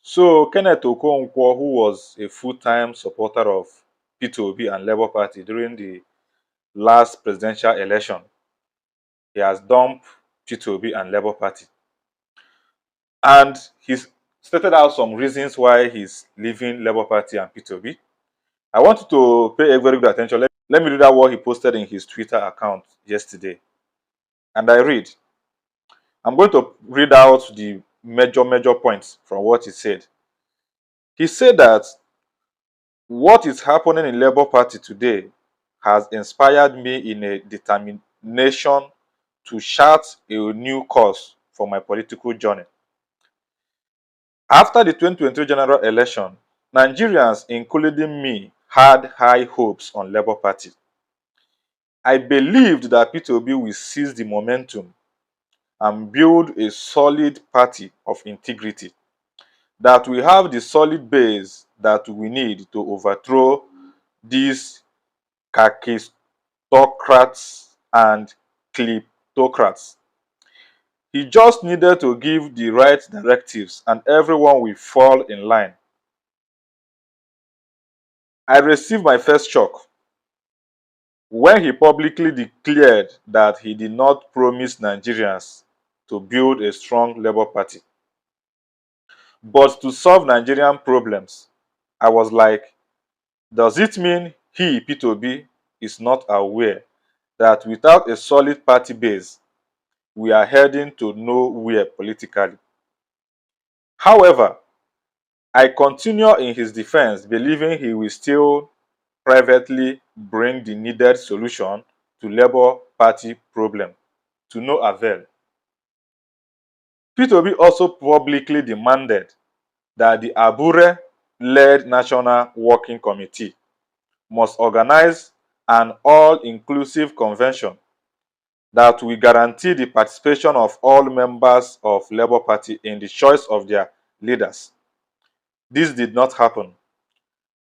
So Kenneth Okonkwo, who was a full-time supporter of Peter Obi and Labour Party during the last presidential election, he has dumped Peter Obi and Labour Party. And he's stated out some reasons why he's leaving Labour Party and Peter Obi. I want you to pay a very good attention. Let me read out what he posted in his Twitter account yesterday. And I read. I'm going to read out the major points from what he said. He said that what is happening in Labour Party today has inspired me in a determination to chart a new course for my political journey. After the 2023 general election, Nigerians, including me, had high hopes on Labour Party. I believed that Peter Obi will seize the momentum and build a solid party of integrity that will have the solid base that we need to overthrow these kakistocrats and kleptocrats. He just needed to give the right directives and everyone will fall in line. I received my first shock when he publicly declared that he did not promise Nigerians to build a strong Labour Party, but to solve Nigerian problems. I was like, does it mean he, Peter Obi, is not aware that without a solid party base, we are heading to nowhere politically? However, I continue in his defense, believing he will still privately bring the needed solution to Labour Party problem to no avail. Peter Obi also publicly demanded that the Abure-led National Working Committee must organize an all-inclusive convention that will guarantee the participation of all members of Labour Party in the choice of their leaders. This did not happen,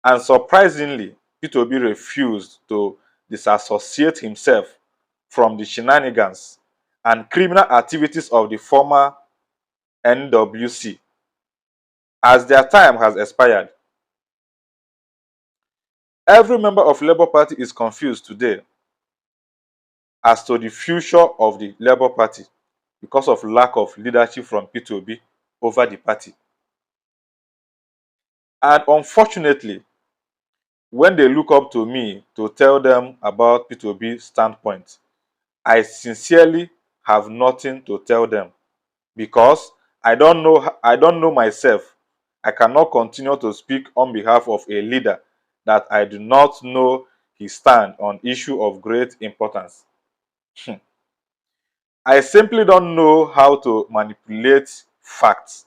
and surprisingly, Peter Obi refused to disassociate himself from the shenanigans and criminal activities of the former NWC as their time has expired. Every member of Labour Party is confused today as to the future of the Labour Party because of lack of leadership from Peter Obi over the party. And unfortunately, when they look up to me to tell them about Peter Obi's standpoint, I sincerely have nothing to tell them because I don't know myself. I cannot continue to speak on behalf of a leader that I do not know his stand on issue of great importance. I simply don't know how to manipulate facts.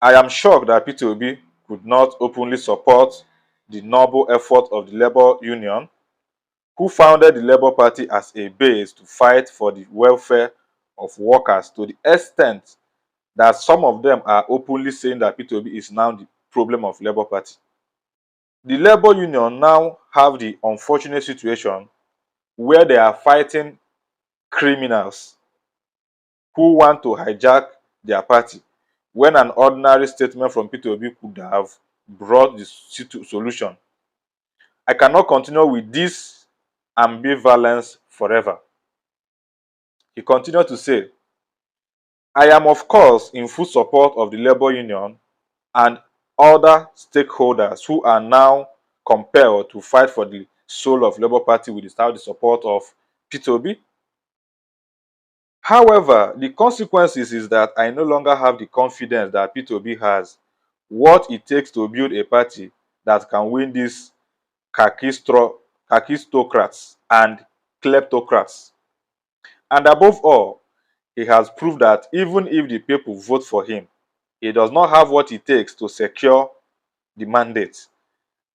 I am shocked that Peter Obi could not openly support the noble effort of the Labour Union, who founded the Labour Party as a base to fight for the welfare of workers to the extent that some of them are openly saying that Peter Obi is now the problem of Labour Party. The Labour Union now have the unfortunate situation where they are fighting criminals who want to hijack their party when an ordinary statement from Peter Obi could have brought the solution. I cannot continue with this ambivalence forever. He continued to say, I am of course in full support of the Labour Union and other stakeholders who are now compelled to fight for the soul of Labour Party without the support of Peter Obi. However, the consequences is that I no longer have the confidence that Peter Obi has what it takes to build a party that can win these kakistocrats and kleptocrats. And above all, he has proved that even if the people vote for him, he does not have what it takes to secure the mandate.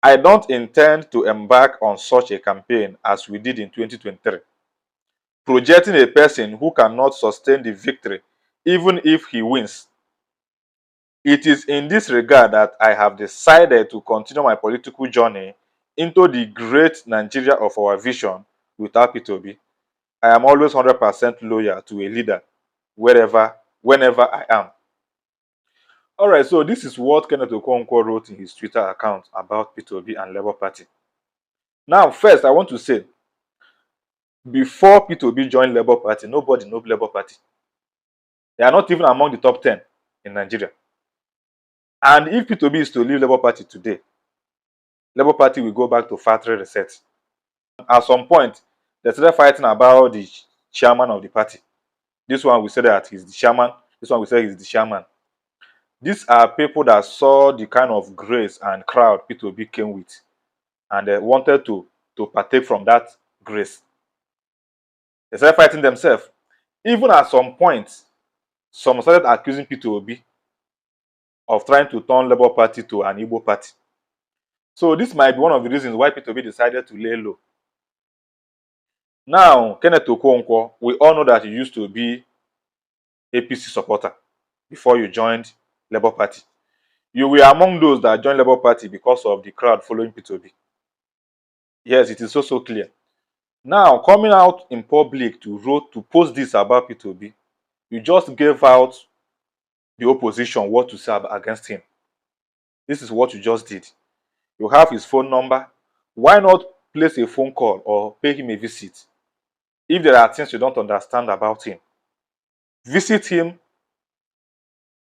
I don't intend to embark on such a campaign as we did in 2023, projecting a person who cannot sustain the victory even if he wins. It is in this regard that I have decided to continue my political journey into the great Nigeria of our vision without Peter Obi. I am always 100% loyal to a leader wherever, whenever I am. All right, so this is what Kenneth Okonkwo wrote in his Twitter account about P2B and Labour Party. Now, first, I want to say, before P2B joined Labour Party, nobody knew Labour Party. They are not even among the top 10 in Nigeria. And if P2B is to leave Labour Party today, Labour Party will go back to factory reset. At some point, they started fighting about the chairman of the party. This one will say that he's the chairman. This one will say he's the chairman. These are people that saw the kind of grace and crowd P2B came with, and they wanted to partake from that grace. They started fighting themselves. Even at some point, some started accusing P2B of trying to turn Labour Party to an Igbo party. So this might be one of the reasons why P2B decided to lay low. Now, Kenneth Okonkwo, we all know that you used to be APC supporter before you joined Labour Party. You were among those that joined Labour Party because of the crowd following P2B. Yes, it is so clear. Now, coming out in public to post this about P2B, you just gave out the opposition what to say against him. This is what you just did. You have his phone number. Why not place a phone call or pay him a visit? If there are things you don't understand about him, visit him.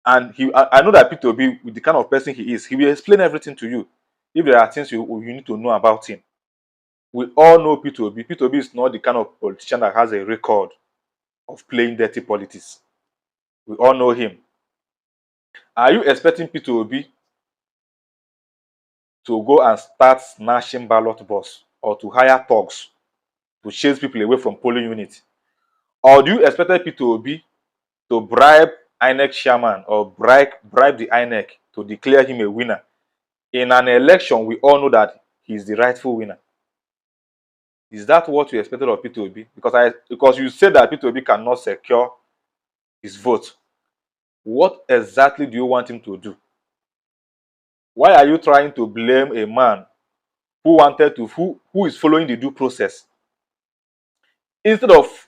And I know that P2B, with the kind of person he is, he will explain everything to you. If there are things you need to know about him. We all know P2B. P2B is not the kind of politician that has a record of playing dirty politics. We all know him. Are you expecting P2B to go and start snatching ballot box or to hire thugs to chase people away from polling units? Or do you expect P2B to bribe INEC chairman or bribe the INEC to declare him a winner? In an election, we all know that he's the rightful winner. Is that what you expected of P2B? Because you said that P2B cannot secure his vote. What exactly do you want him to do? Why are you trying to blame a man who is following the due process? Instead of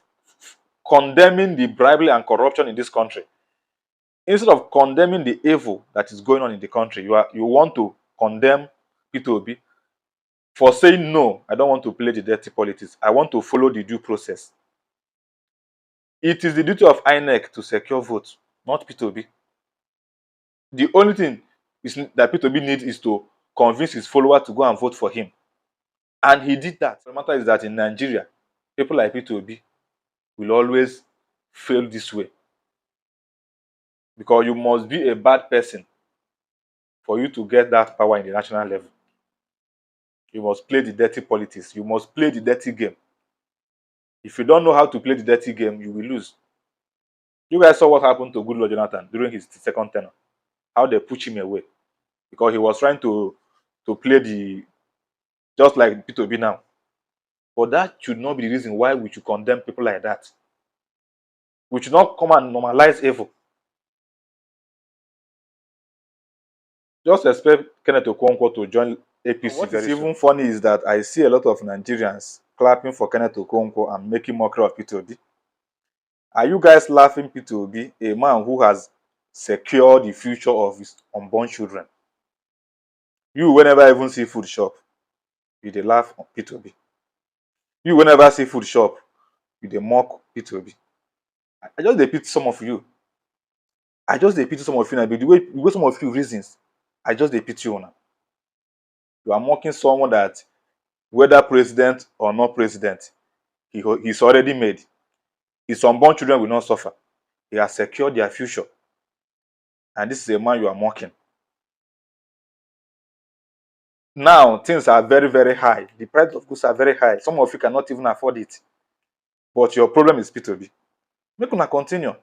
condemning the bribery and corruption in this country, instead of condemning the evil that is going on in the country, you want to condemn P2B for saying, no, I don't want to play the dirty politics. I want to follow the due process. It is the duty of INEC to secure votes, not P2B. The only thing that P2B needs is to convince his followers to go and vote for him. And he did that. The matter is that in Nigeria, people like P2B will always fail this way. Because you must be a bad person for you to get that power in the national level. You must play the dirty politics. You must play the dirty game. If you don't know how to play the dirty game, you will lose. You guys saw what happened to Goodluck Jonathan during his second tenure. How they pushed him away. Because he was trying to play just like P2B now. But that should not be the reason why we should condemn people like that. We should not come and normalize evil. Just expect Kenneth Okonkwo to join APC. What is even funny is that I see a lot of Nigerians clapping for Kenneth Okonkwo and making mockery of P2B. Are you guys laughing P2B, a man who has secured the future of his unborn children? You, whenever even see food shop, you dey laugh on P2B. You, whenever see food shop, you dey mock P2B. I just dey pity some of you. I just dey pity some of you now. The way some of you reasons, I just dey pity you now. You are mocking someone that, whether president or not president, he's already made. His unborn children will not suffer. He has secured their future. And this is a man you are mocking. Now, things are very, very high. The price of goods are very high. Some of you cannot even afford it. But your problem is P2B. Make una continue.